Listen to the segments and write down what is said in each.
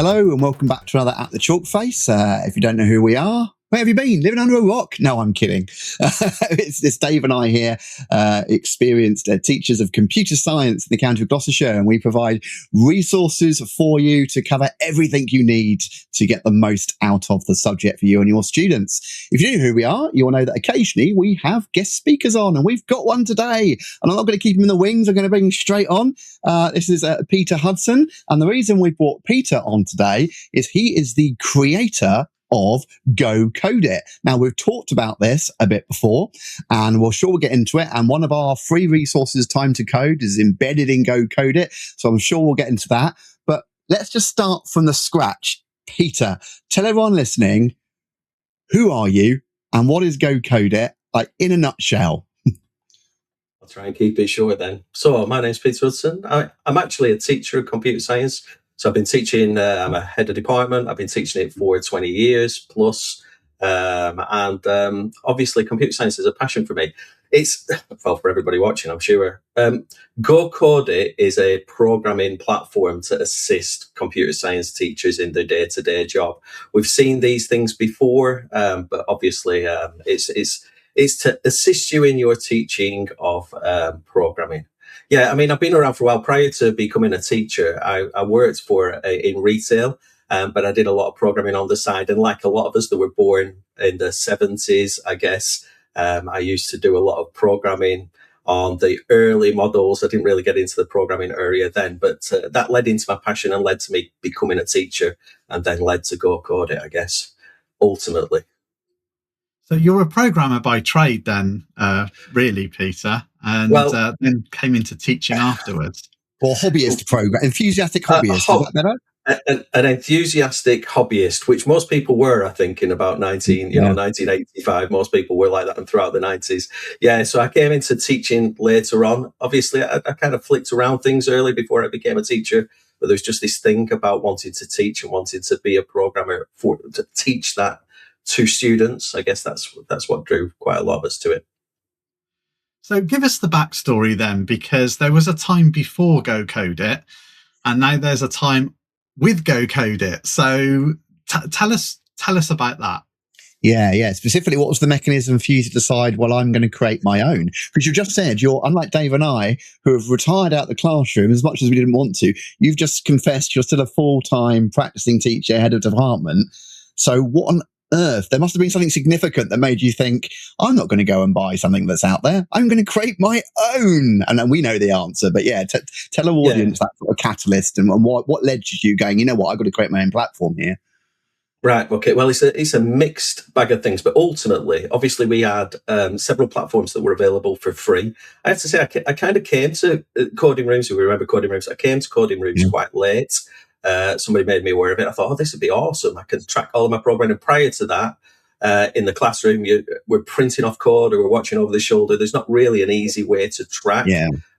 Hello and welcome back to another At the Chalkface. If you don't know who we are, where have you been? Living under a rock? No, I'm kidding. It's Dave and I here, experienced teachers of computer science in the county of Gloucestershire, and we provide resources for you to cover everything you need to get the most out of the subject for you and your students. If you know who we are, you'll know that occasionally we have guest speakers on, and we've got one today. And I'm not going to keep him in the wings. I'm going to bring him straight on. This is Peter Hudson, and the reason we brought Peter on today is he is the creator of Go Code It. Now, we've talked about this a bit before, and we'll get into it. And one of our free resources, Time to Code, is embedded in Go Code It. So I'm sure we'll get into that. But let's just start from the scratch. Peter, tell everyone listening, who are you and what is Go Code It, like in a nutshell? I'll try and keep it short then. So my name's Pete Hudson. I'm actually a teacher of computer science. So I've been teaching, I'm a head of department. I've been teaching it for 20 years plus. And obviously computer science is a passion for me. It's, well, for everybody watching, I'm sure. Go Code It is a programming platform to assist computer science teachers in their day-to-day job. We've seen these things before, but obviously it's to assist you in your teaching of programming. Yeah, I mean, I've been around for a while. Prior to becoming a teacher, I worked in retail, but I did a lot of programming on the side. And like a lot of us that were born in the 70s, I guess, I used to do a lot of programming on the early models. I didn't really get into the programming area then, but that led into my passion and led to me becoming a teacher, and then led to Go Code It, I guess, ultimately. So you're a programmer by trade then, really, Peter, and then came into teaching afterwards. Or hobbyist program, enthusiastic hobbyist, is that better? An enthusiastic hobbyist, which most people were, I think, in about 1985. Most people were like that, and throughout the 90s. Yeah, so I came into teaching later on. Obviously, I kind of flicked around things early before I became a teacher, but there was just this thing about wanting to teach and wanting to be a programmer to teach that to students. I guess that's what drew quite a lot of us to it. So give us the backstory then, because there was a time before Go Code It, and now there's a time with Go Code It. So tell us about that. Yeah. Specifically, what was the mechanism for you to decide, well, I'm going to create my own? Because you just said you're, unlike Dave and I, who have retired out the classroom as much as we didn't want to, you've just confessed you're still a full-time practicing teacher, head of department. So what on earth? There must have been something significant that made you think, I'm not going to go and buy something that's out there. I'm going to create my own. And then we know the answer. But yeah, tell our audience that sort of catalyst and what led to you going, you know what, I've got to create my own platform here. Right. Okay. Well, it's a mixed bag of things, but ultimately, obviously, we had several platforms that were available for free. I have to say, I kind of came to coding rooms. If we remember coding rooms, I came to coding rooms quite late. Somebody made me aware of it. I thought, this would be awesome. I can track all of my programming. And prior to that, in the classroom, we're printing off code or we're watching over the shoulder. There's not really an easy way to track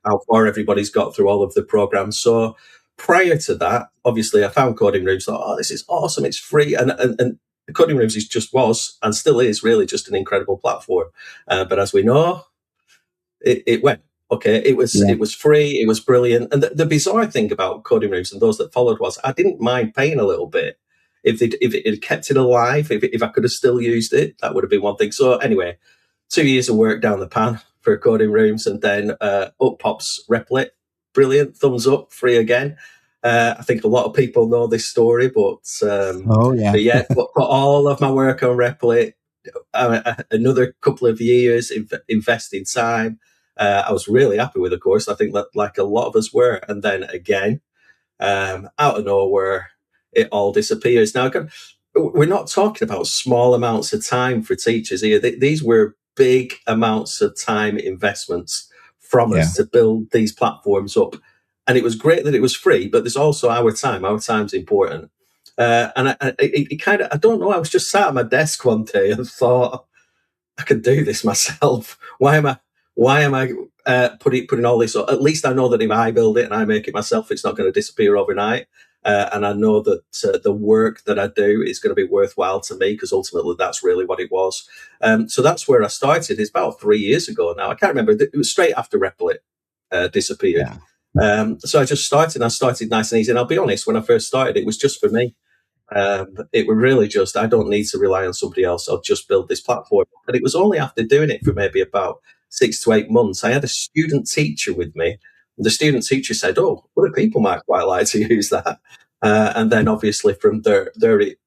how far everybody's got through all of the programs. So prior to that, obviously, I found coding rooms. Thought, this is awesome. It's free. And coding rooms was and still is really just an incredible platform. But as we know, it went. Okay, it was free, it was brilliant. And the bizarre thing about coding rooms and those that followed was I didn't mind paying a little bit. If it had kept it alive, if I could have still used it, that would have been one thing. So anyway, 2 years of work down the pan for coding rooms, and then up pops Replit. Brilliant, thumbs up, free again. I think a lot of people know this story, but put all of my work on Replit, another couple of years, investing time. I was really happy with the course. I think that like a lot of us were. And then again, out of nowhere, it all disappears. Now, we're not talking about small amounts of time for teachers here. These were big amounts of time investments from us to build these platforms up. And it was great that it was free, but there's also our time. Our time's important. And I don't know, I was just sat at my desk one day and thought, I could do this myself. Why am I putting all this? At least I know that if I build it and I make it myself, it's not going to disappear overnight. And I know that the work that I do is going to be worthwhile to me, because ultimately that's really what it was. So that's where I started. It's about 3 years ago now. I can't remember. It was straight after Replit disappeared. So I just started. I started nice and easy. And I'll be honest, when I first started, it was just for me. It was really just, I don't need to rely on somebody else. I'll just build this platform. And it was only after doing it for maybe about 6 to 8 months, I had a student teacher with me. The student teacher said, "Oh, other people might quite like to use that." And then obviously from there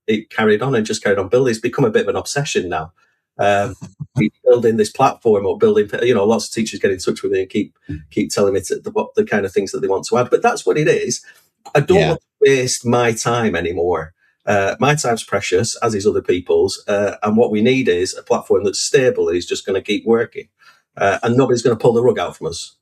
it carried on and just carried on building. It's become a bit of an obsession now. Building this platform or building, lots of teachers get in touch with me and keep telling me what the kind of things that they want to add. But that's what it is. I don't want to waste my time anymore. My time's precious, as is other people's. And what we need is a platform that's stable and is just going to keep working. And nobody's going to pull the rug out from us.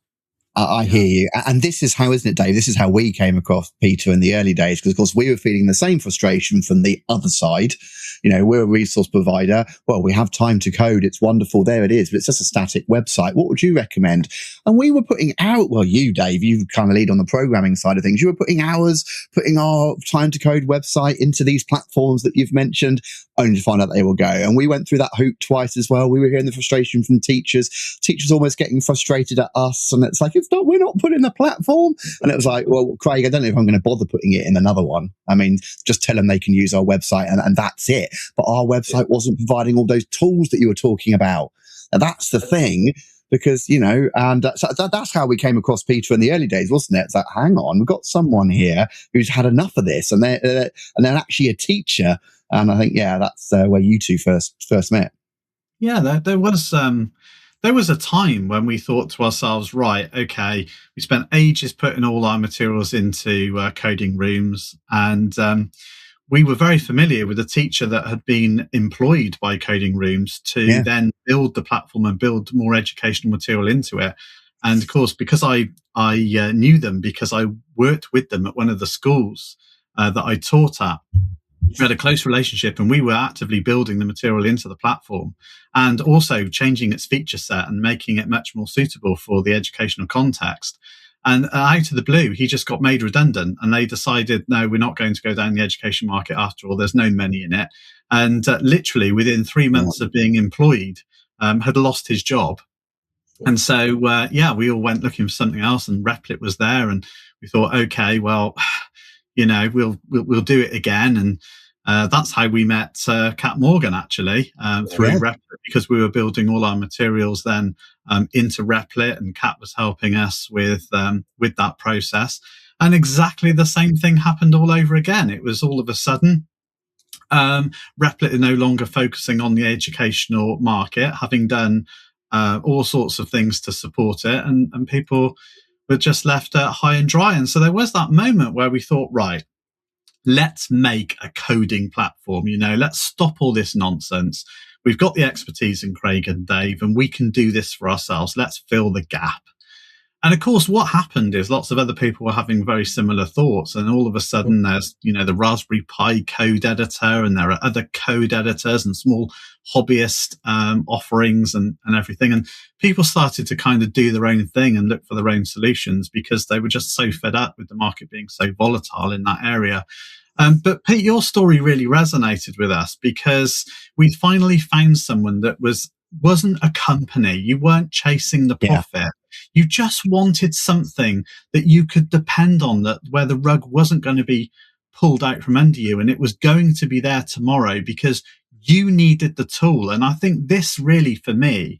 I hear you. And this is how, isn't it, Dave? This is how we came across Peter in the early days, because, of course, we were feeling the same frustration from the other side. We're a resource provider. Well, we have time to code. It's wonderful. There it is. But it's just a static website. What would you recommend? And we were putting out, well, you, Dave, you kind of lead on the programming side of things. You were putting our time to code website into these platforms that you've mentioned, only to find out they will go. And we went through that hoop twice as well. We were hearing the frustration from teachers almost getting frustrated at us. And it's like, we're not putting the platform. And it was like, well, Craig, I don't know if I'm going to bother putting it in another one. I mean, just tell them they can use our website and that's it. But our website wasn't providing all those tools that you were talking about. And that's the thing, because, and so that's how we came across Peter in the early days, wasn't it? It's like, hang on, we've got someone here who's had enough of this, and they're actually a teacher. And I think, that's where you two first met. Yeah, there was a time when we thought to ourselves, right, okay, we spent ages putting all our materials into coding rooms, and we were very familiar with a teacher that had been employed by coding rooms to then build the platform and build more educational material into it. And of course, because I knew them, because I worked with them at one of the schools that I taught at, we had a close relationship, and we were actively building the material into the platform and also changing its feature set and making it much more suitable for the educational context. And out of the blue, he just got made redundant, and they decided, no, we're not going to go down the education market after all. There's no money in it. And literally within 3 months of being employed, had lost his job. And so, we all went looking for something else, and Replit was there, and we thought, okay, well, we'll do it again. And that's how we met Kat Morgan, actually, through Replit, because we were building all our materials then into Replit, and Kat was helping us with that process. And exactly the same thing happened all over again. It was all of a sudden, Replit is no longer focusing on the educational market, having done all sorts of things to support it, and people were just left high and dry. And so there was that moment where we thought, right, let's make a coding platform. Let's stop all this nonsense. We've got the expertise in Craig and Dave, and we can do this for ourselves. Let's fill the gap. And of course, what happened is lots of other people were having very similar thoughts. And all of a sudden there's, the Raspberry Pi code editor, and there are other code editors and small hobbyist offerings and everything. And people started to kind of do their own thing and look for their own solutions, because they were just so fed up with the market being so volatile in that area. But Pete, your story really resonated with us, because we finally found someone that wasn't a company. You weren't chasing the profit. You just wanted something that you could depend on, that where the rug wasn't going to be pulled out from under you, and it was going to be there tomorrow because you needed the tool. And I think this really, for me,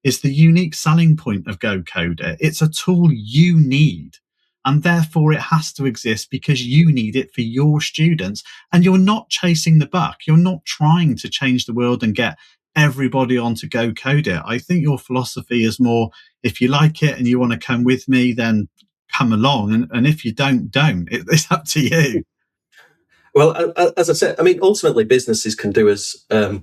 is the unique selling point of Go Code It. It's a tool you need, and therefore it has to exist because you need it for your students. And you're not chasing the buck. You're not trying to change the world and get everybody on to Go Code It. I think your philosophy is more, if you like it and you want to come with me, then come along. And if you don't. It's up to you. Well, as I said, I mean, ultimately businesses can do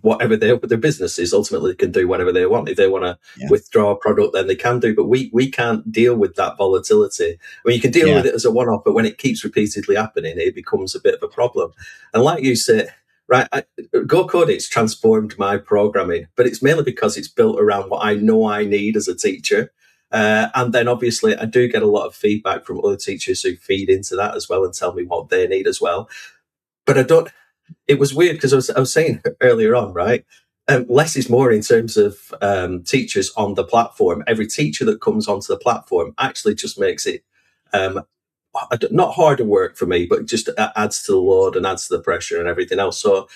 whatever their businesses ultimately can do whatever they want. If they want to withdraw a product, then they can do. But we can't deal with that volatility. I mean, you can deal with it as a one-off, but when it keeps repeatedly happening, it becomes a bit of a problem. And like you said, right, Go Code It's transformed my programming, but it's mainly because it's built around what I know I need as a teacher. And then obviously I do get a lot of feedback from other teachers who feed into that as well and tell me what they need as well. But it was weird because I was saying earlier on, right? Less is more in terms of teachers on the platform. Every teacher that comes onto the platform actually just makes it not harder work for me, but just adds to the load and adds to the pressure and everything else. So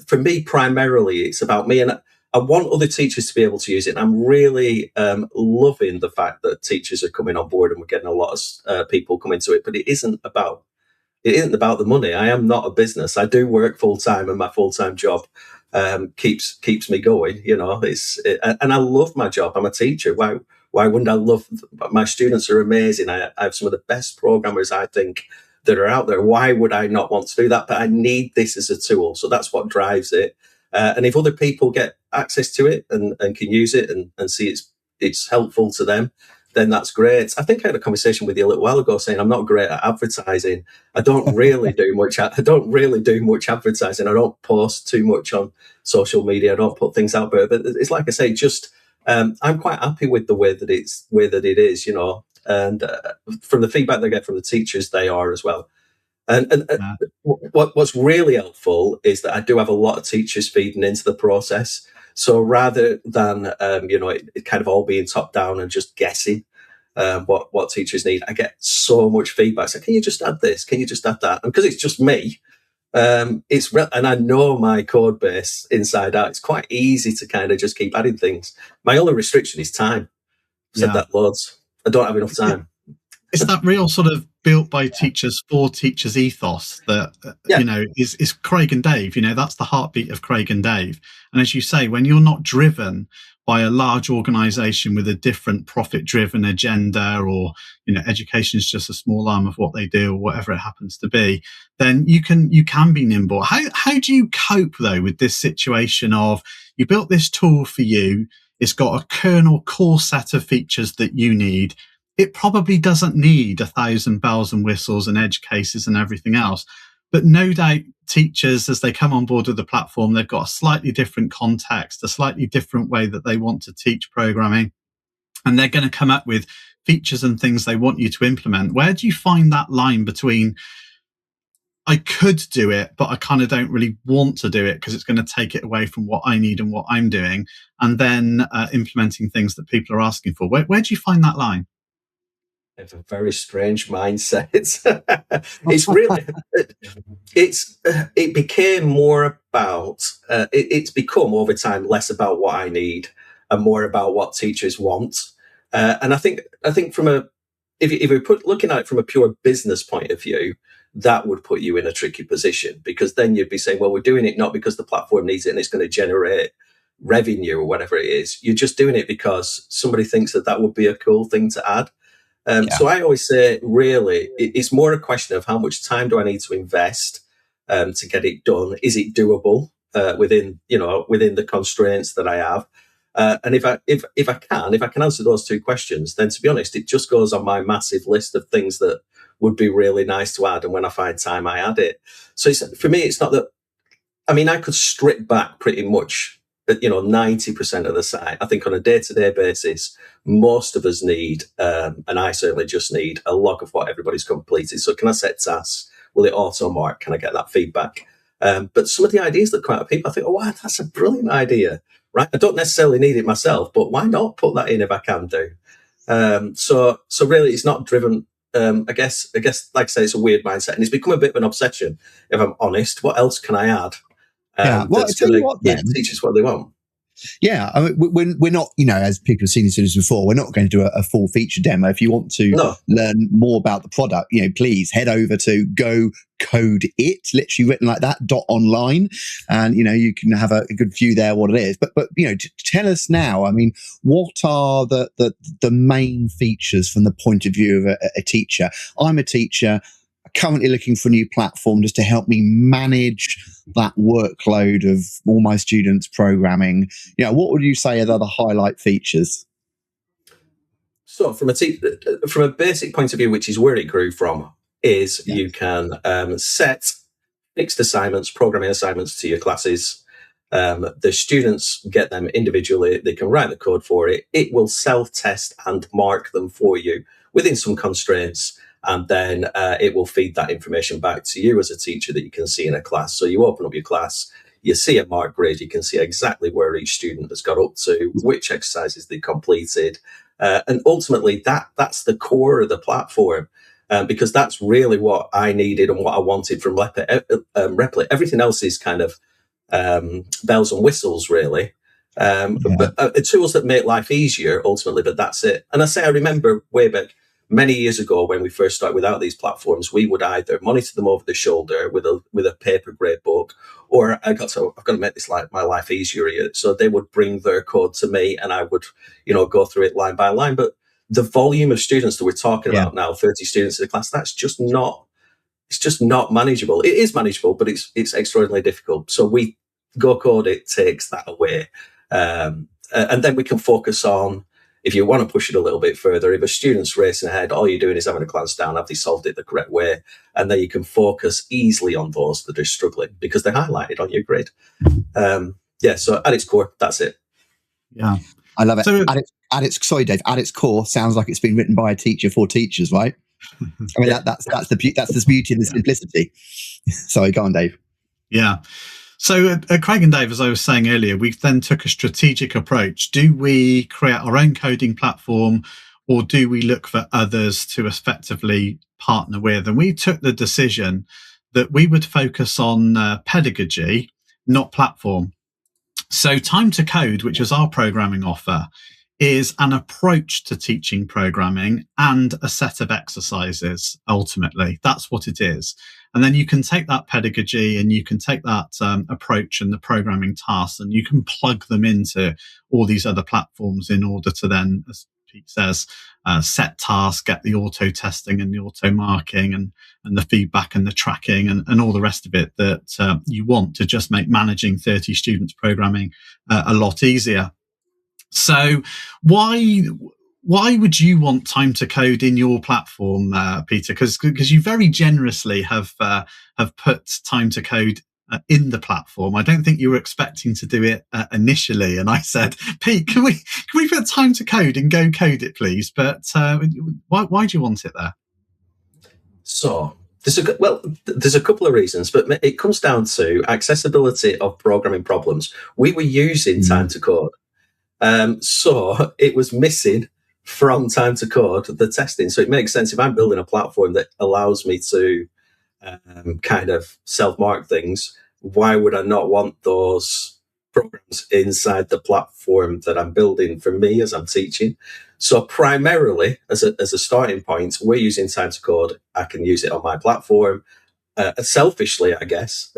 for me, primarily, it's about me, and I want other teachers to be able to use it. And I'm really loving the fact that teachers are coming on board and we're getting a lot of people coming to it. But it isn't about the money. I am not a business. I do work full time, and my full time job keeps me going. You know, and I love my job. I'm a teacher. Why wouldn't I love? My students are amazing. I have some of the best programmers, I think, that are out there. Why would I not want to do that? But I need this as a tool. So that's what drives it. And if other people get access to it and can use it and see it's helpful to them, then that's great. I think I had a conversation with you a little while ago saying I'm not great at advertising. I don't really do much advertising. I don't post too much on social media. I don't put things out there. But it's like I say, just I'm quite happy with the way that it is, you know. And from the feedback they get from the teachers, they are as well. And what's really helpful is that I do have a lot of teachers feeding into the process. So rather than it kind of all being top down and just guessing what teachers need, I get so much feedback. So can you just add this? Can you just add that? And because it's just me, and I know my code base inside out. It's quite easy to kind of just keep adding things. My only restriction is time. I've said that loads. I don't have enough time. It's that real sort of built by teachers for teachers ethos that is Craig and Dave. You know, that's the heartbeat of Craig and Dave. And as you say, when you're not driven by a large organization with a different profit-driven agenda, or education is just a small arm of what they do, or whatever it happens to be, then you can be nimble. How do you cope though with this situation of you built this tool for you? It's got a kernel core set of features that you need. It probably doesn't need 1,000 bells and whistles and edge cases and everything else. But no doubt teachers, as they come on board with the platform, they've got a slightly different context, a slightly different way that they want to teach programming. And they're going to come up with features and things they want you to implement. Where do you find that line between, I could do it, but I kind of don't really want to do it because it's going to take it away from what I need and what I'm doing, and then implementing things that people are asking for? Where do you find that line? It's a very strange mindset. It's really, it became more about, it's become over time less about what I need and more about what teachers want. And I think if we're looking at it from a pure business point of view, that would put you in a tricky position, because then you'd be saying, well, we're doing it not because the platform needs it and it's going to generate revenue or whatever it is. You're just doing it because somebody thinks that would be a cool thing to add. So I always say, really, it's more a question of how much time do I need to invest to get it done? Is it doable within the constraints that I have? And if I can answer those two questions, then to be honest, it just goes on my massive list of things that would be really nice to add. And when I find time, I add it. So for me, it's not that. I mean, I could strip back pretty much 90% of the site. I think on a day-to-day basis, most of us need, and I certainly just need, a log of what everybody's completed. So can I set tasks? Will it auto-mark? Can I get that feedback? But some of the ideas that come out of people, I think, oh, wow, that's a brilliant idea, right? I don't necessarily need it myself, but why not put that in if I can do? So really, it's not driven. I guess, like I say, it's a weird mindset, and it's become a bit of an obsession, if I'm honest. What else can I add? Well, I tell you what, then, teachers what they want. Yeah, I mean, we're not, as people have seen this before, we're not going to do a full feature demo. If you want to learn more about the product, please head over to Go Code It, literally written like that, .online, and you can have a good view there what it is. But tell us now. I mean, what are the main features from the point of view of a teacher? I'm a teacher, currently looking for a new platform just to help me manage that workload of all my students programming. What would you say are the highlight features? So from a basic point of view, which is where it grew from, is you can set fixed assignments, programming assignments to your classes. The students get them individually. They can write the code for it. It will self-test and mark them for you within some constraints. And then it will feed that information back to you as a teacher that you can see in a class. So you open up your class, you see a mark grid, you can see exactly where each student has got up to, which exercises they completed. And ultimately, that's the core of the platform. because that's really what I needed and what I wanted from Replit. Everything else is kind of bells and whistles, really. But tools that make life easier ultimately, but that's it. And I remember way back many years ago when we first started without these platforms, we would either monitor them over the shoulder with a paper grade book, or I've got to make this my life easier here. So they would bring their code to me and I would, go through it line by line. But the volume of students that we're talking about now, 30 students in the class, it's just not manageable. It is manageable, but it's extraordinarily difficult. So Go Code It takes that away. And then we can focus on, if you want to push it a little bit further, if a student's racing ahead, all you're doing is having a glance down, have they solved it the correct way? And then you can focus easily on those that are struggling because they're highlighted on your grid. So at its core, that's it. Yeah. I love it. So, sorry, Dave, at its core sounds like it's been written by a teacher for teachers, right? I mean, that's the beauty and the simplicity. Sorry, go on, Dave. Yeah. So at Craig and Dave, as I was saying earlier, we then took a strategic approach. Do we create our own coding platform, or do we look for others to effectively partner with? And we took the decision that we would focus on pedagogy, not platform. So Time to Code, which is our programming offer, is an approach to teaching programming and a set of exercises. Ultimately, that's what it is. And then you can take that pedagogy and you can take that approach and the programming tasks, and you can plug them into all these other platforms in order to then, as Pete says, set tasks, get the auto testing and the auto marking and the feedback and the tracking and all the rest of it that you want to just make managing 30 students programming a lot easier. So why would you want Time to Code in your platform, Peter? Because you very generously have put Time to Code in the platform. I don't think you were expecting to do it initially. And I said, Pete, can we put Time to Code and Go Code It, please? But why do you want it there? So there's a couple of reasons, but it comes down to accessibility of programming problems. We were using Time to Code. So it was missing from Time to Code the testing. So it makes sense if I'm building a platform that allows me to kind of self-mark things, why would I not want those programs inside the platform that I'm building for me as I'm teaching? So primarily, as a starting point, we're using Time to Code. I can use it on my platform. Selfishly, I guess,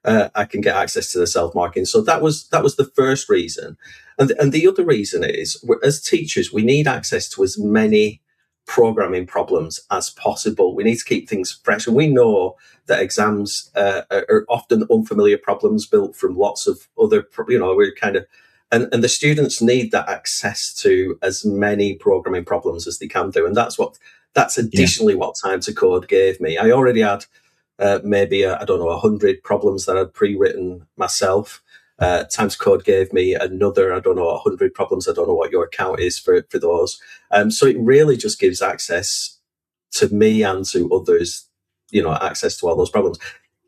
I can get access to the self-marking. So that was the first reason. And the other reason is, as teachers, we need access to as many programming problems as possible. We need to keep things fresh. And we know that exams are often unfamiliar problems built from lots of other, we're kind of, and the students need that access to as many programming problems as they can do. And that's additionally what Time to Code gave me. I already had maybe 100 problems that I'd pre-written myself. Time to Code gave me another 100 problems. I don't know what your count is for those. So it really just gives access to me and to others, access to all those problems.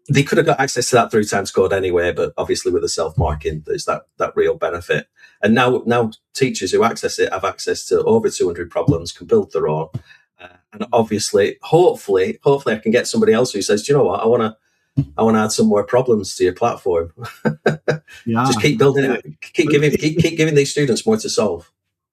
They could have got access to that through Time to Code anyway, but obviously with the self-marking, there's that real benefit. And now teachers who access it have access to over 200 problems, can build their own. And obviously, hopefully I can get somebody else who says, do you know what, I want to add some more problems to your platform. Yeah. Just keep building it. Keep giving these students more to solve.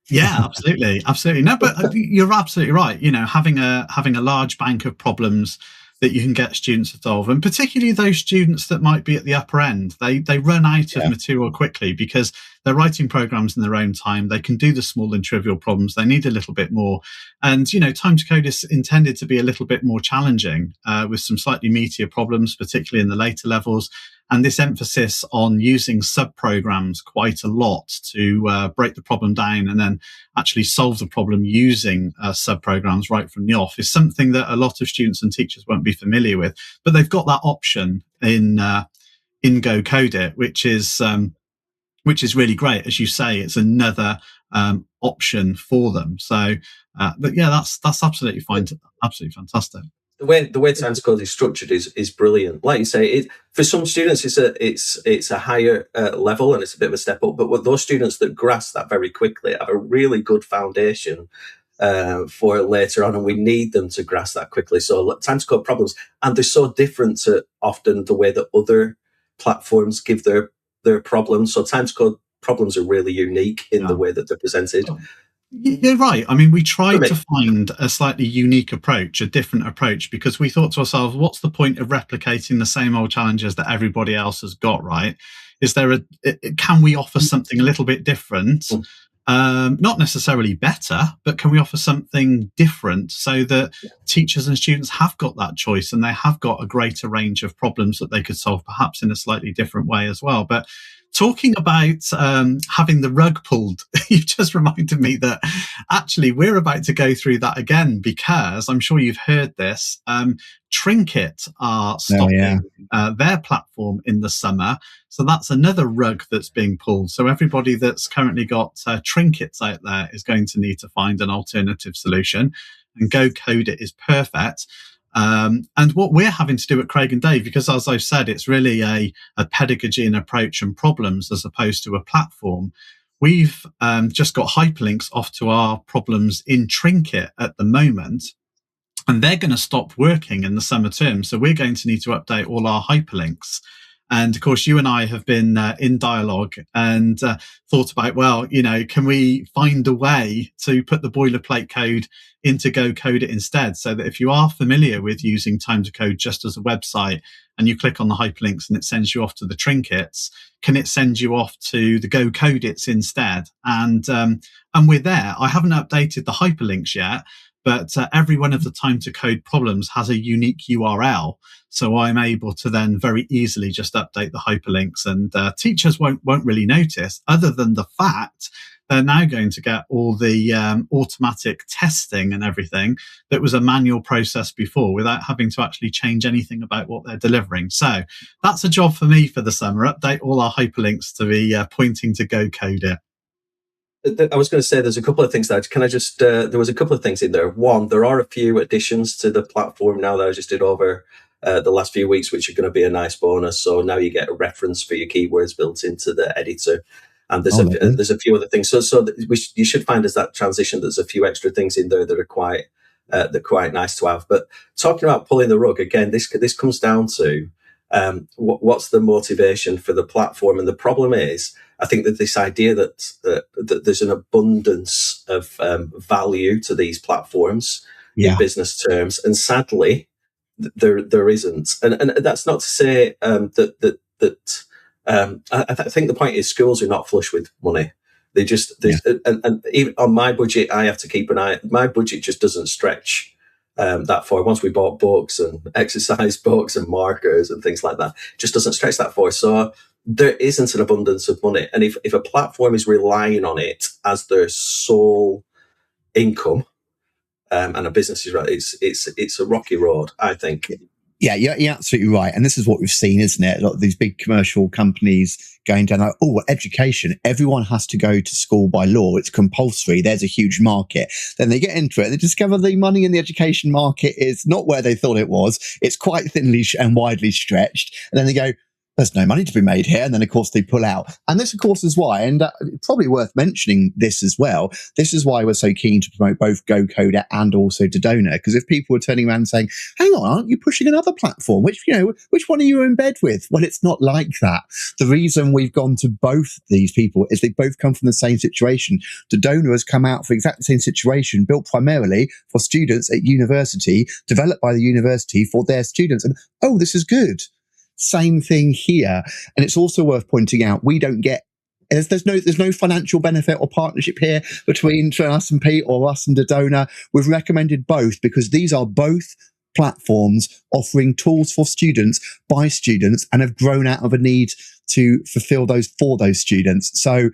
Yeah, absolutely. No, but you're absolutely right. Having a large bank of problems that you can get students to solve, and particularly those students that might be at the upper end, they run out of material quickly because they're writing programs in their own time. They can do the small and trivial problems. They need a little bit more. And, Time to Code is intended to be a little bit more challenging with some slightly meatier problems, particularly in the later levels. And this emphasis on using sub-programs quite a lot to break the problem down and then actually solve the problem using sub-programs right from the off is something that a lot of students and teachers won't be familiar with. But they've got that option in Go Code It, which is really great. As you say, it's another option for them. So, but yeah, that's absolutely fine. Absolutely fantastic. The way Time to Code is structured is brilliant. Like you say, for some students it's a higher level and it's a bit of a step up. But with those students that grasp that very quickly have a really good foundation, for later on, and we need them to grasp that quickly. So time to code problems, and they're so different to often the way that other platforms give their problems. So time to code problems are really unique in the way that they're presented. You're right. I mean, we tried to find a slightly unique approach, a different approach, because we thought to ourselves, what's the point of replicating the same old challenges that everybody else has got, right? Can we offer something a little bit different? Not necessarily better, but can we offer something different so that teachers and students have got that choice and they have got a greater range of problems that they could solve, perhaps in a slightly different way as well? But talking about having the rug pulled, you just reminded me that actually we're about to go through that again, because I'm sure you've heard this. Trinket are stopping their platform in the summer. So that's another rug that's being pulled. So everybody that's currently got trinkets out there is going to need to find an alternative solution. And Go Code It is perfect. And what we're having to do at Craig and Dave, because as I've said, it's really a pedagogy and approach and problems as opposed to a platform. We've just got hyperlinks off to our problems in Trinket at the moment, and they're going to stop working in the summer term. So we're going to need to update all our hyperlinks. And of course, you and I have been in dialogue and thought about, well, can we find a way to put the boilerplate code into Go Code It instead, so that if you are familiar with using Time to Code just as a website and you click on the hyperlinks and it sends you off to the trinkets, can it send you off to the Go Code It's instead? And we're there. I haven't updated the hyperlinks yet, but every one of the Time to Code problems has a unique URL. So I'm able to then very easily just update the hyperlinks, and teachers won't really notice, other than the fact they're now going to get all the automatic testing and everything that was a manual process before, without having to actually change anything about what they're delivering. So that's a job for me for the summer, update all our hyperlinks to be pointing to Go Code It. I was going to say there's a couple of things there. Can I just, there was a couple of things in there. One, there are a few additions to the platform now that I just did over the last few weeks, which are going to be a nice bonus. So now you get a reference for your keywords built into the editor. And there's a few other things. So you should find as that transition, there's a few extra things in there that are quite nice to have. But talking about pulling the rug, again, this comes down to what's the motivation for the platform. And the problem is, I think that this idea that there's an abundance of value to these platforms in business terms, and sadly, there isn't. And that's not to say I think the point is schools are not flush with money. They just and even on my budget, I have to keep an eye. My budget just doesn't stretch that far. Once we bought books and exercise books and markers and things like that, it just doesn't stretch that far. So there isn't an abundance of money. And if a platform is relying on it as their sole income, and a business is it's a rocky road, I think. Yeah, you're absolutely right. And this is what we've seen, isn't it? A lot of these big commercial companies going down like, education. Everyone has to go to school by law. It's compulsory. There's a huge market. Then they get into it. They discover the money in the education market is not where they thought it was. It's quite thinly and widely stretched. And then they go, there's no money to be made here. And then, of course, they pull out. And this, of course, is why, and probably worth mentioning this as well, this is why we're so keen to promote both Go Code It and also Dodona. Because if people were turning around and saying, hang on, aren't you pushing another platform? Which one are you in bed with? Well, it's not like that. The reason we've gone to both these people is they both come from the same situation. Dodona has come out for exactly the same situation, built primarily for students at university, developed by the university for their students. And, this is good. Same thing here. And it's also worth pointing out, we don't get, there's no financial benefit or partnership here between us and Pete or us and Dodona. We've recommended both because these are both platforms offering tools for students by students and have grown out of a need to fulfill those for those students. So,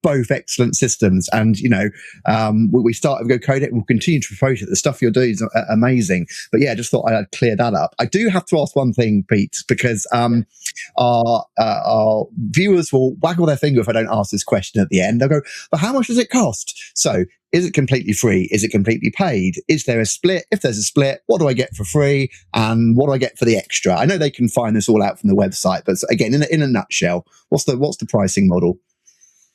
both excellent systems. And, we started with Go Code It and we'll continue to promote it. The stuff you're doing is amazing. But yeah, just thought I'd clear that up. I do have to ask one thing, Pete, because our viewers will waggle their finger if I don't ask this question at the end. They'll go, but how much does it cost? So is it completely free? Is it completely paid? Is there a split? If there's a split, what do I get for free? And what do I get for the extra? I know they can find this all out from the website, but again, in a nutshell, what's the pricing model?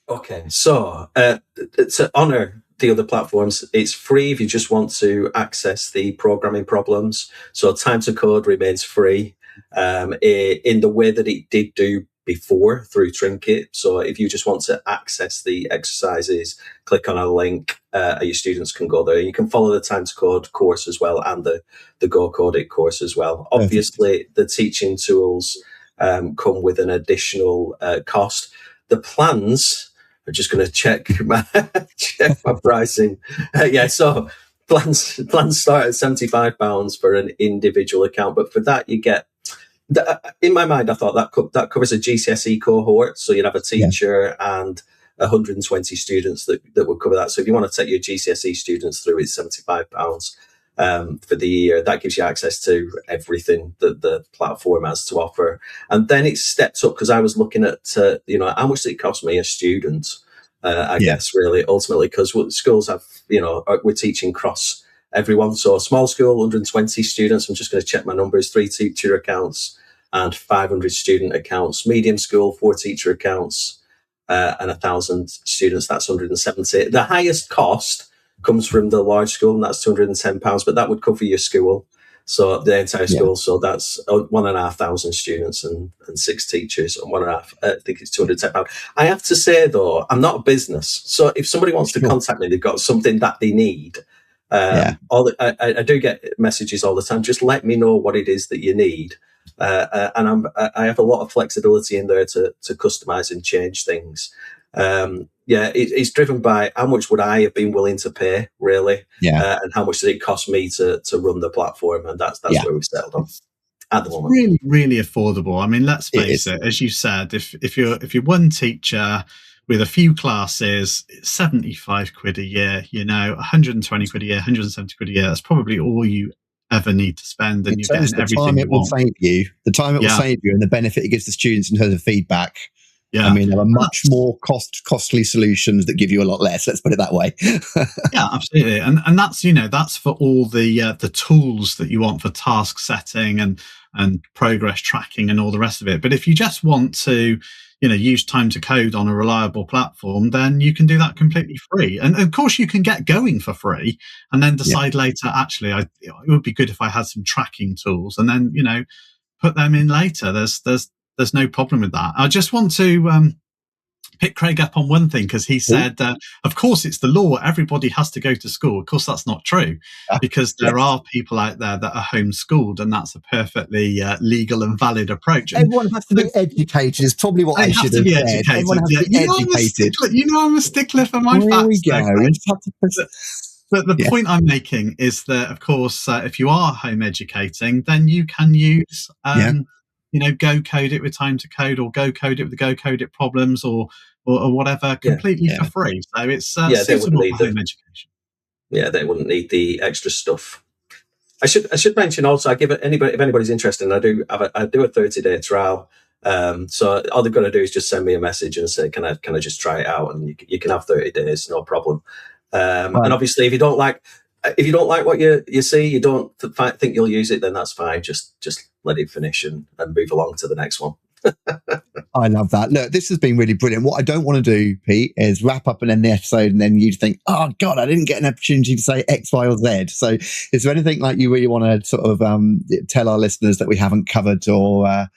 Okay, so to honour the other platforms. It's free if you just want to access the programming problems. So Time to Code remains free in the way that it did do before through Trinket. So if you just want to access the exercises, click on a link, your students can go there. You can follow the Time to Code course as well, and the Go Code It course as well. Obviously, the teaching tools come with an additional cost. The plans, I'm just going to check my pricing. So plans start at £75 for an individual account, but for that you get. In my mind, I thought that covers a GCSE cohort, so you'd have a teacher and 120 students that would cover that. So if you want to take your GCSE students through, it's £75 for the year. That gives you access to everything that the platform has to offer. And then it's stepped up, because I was looking at how much it cost me a student. I guess really ultimately, because schools have we're teaching cross everyone. So small school, 120 students. I'm just going to check my numbers: 3 teacher accounts and 500 student accounts. Medium school, 4 teacher accounts and 1,000 students. That's 170. The highest cost comes from the large school, and that's £210. But that would cover your school, so the entire school. So that's 1,500 students and 6 teachers and 1.5. I think it's £210. I have to say though, I'm not a business, so if somebody wants to contact me, they've got something that they need. I do get messages all the time. Just let me know what it is that you need, and I have a lot of flexibility in there to customize and change things. It's driven by how much would I have been willing to pay, really, and how much did it cost me to run the platform, and that's where we've settled on at the moment. Really, really affordable. I mean, let's face it, as you said, if you're one teacher with a few classes, it's 75 quid a year, 120 quid a year, 170 quid a year. That's probably all you ever need to spend, and you're getting everything you want. The time it will save you, and the benefit it gives the students in terms of feedback. I mean, there are much more costly solutions that give you a lot less. Let's put it that way. Yeah, absolutely. And that's for all the tools that you want for task setting and progress tracking and all the rest of it. But if you just want to use Time to Code on a reliable platform, then you can do that completely free. And of course, you can get going for free and then decide later, actually, it would be good if I had some tracking tools, and then, put them in later. There's no problem with that. I just want to pick Craig up on one thing, because he said, of course, it's the law. Everybody has to go to school. Of course, that's not true, because there are people out there that are homeschooled, and that's a perfectly legal and valid approach. Everyone has to be educated is probably what I should have said. Everyone has to be educated. I'm a stickler for my facts. But the point I'm making is that, of course, if you are home educating, then you can use Go Code It with Time to Code, or Go Code It with the Go Code It problems, or whatever, completely for free. So it's suitable for home education. Yeah, they wouldn't need the extra stuff. I should mention also, I give it if anybody's interested, and I do a 30-day trial. So all they've got to do is just send me a message and say, can I just try it out, and you can have 30 days, no problem. And obviously, if you don't like what you see, you don't think you'll use it, then that's fine. Just let it finish and move along to the next one. I love that. Look, this has been really brilliant. What I don't want to do, Pete, is wrap up and end the episode and then you think, oh God, I didn't get an opportunity to say X, Y, or Z. So is there anything like you really want to sort of tell our listeners that we haven't covered, or... I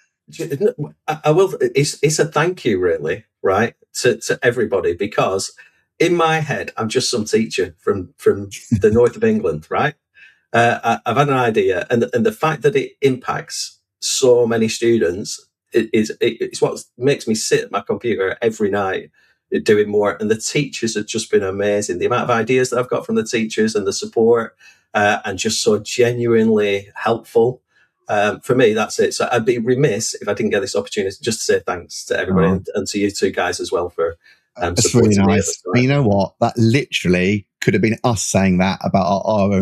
will. It's a thank you, really, right, to everybody, because in my head, I'm just some teacher from the north of England, right? I've had an idea, and the fact that it impacts so many students it's what makes me sit at my computer every night doing more. And the teachers have just been amazing. The amount of ideas that I've got from the teachers and the support, and just so genuinely helpful. For me, that's it. So I'd be remiss if I didn't get this opportunity just to say thanks to everybody and to you two guys as well for that's really nice. And you know what? That literally could have been us saying that about our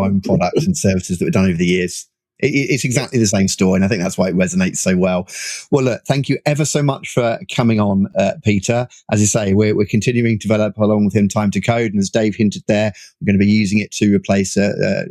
own products and services that we've done over the years. It's exactly the same story, and I think that's why it resonates so well. Well, look, thank you ever so much for coming on, Peter. As you say, we're continuing to develop along with him Time to Code, and as Dave hinted there, we're going to be using it to replace a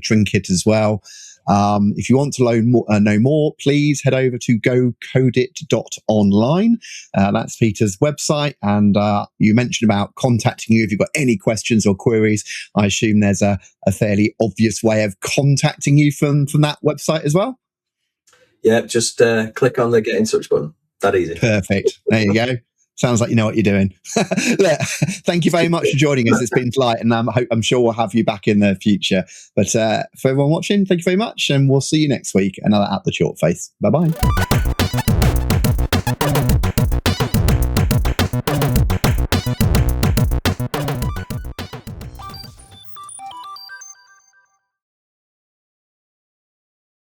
Trinket as well. If you want to know more, please head over to gocodeit.online. That's Peter's website. And you mentioned about contacting you if you've got any questions or queries. I assume there's a fairly obvious way of contacting you from that website as well. Yeah, just click on the get in touch button. That easy. Perfect. There you go. Sounds like you know what you're doing. Look, thank you very much for joining us. It's been a delight, and I'm sure we'll have you back in the future. But for everyone watching, thank you very much, and we'll see you next week. Another At the Chalkface. Bye-bye.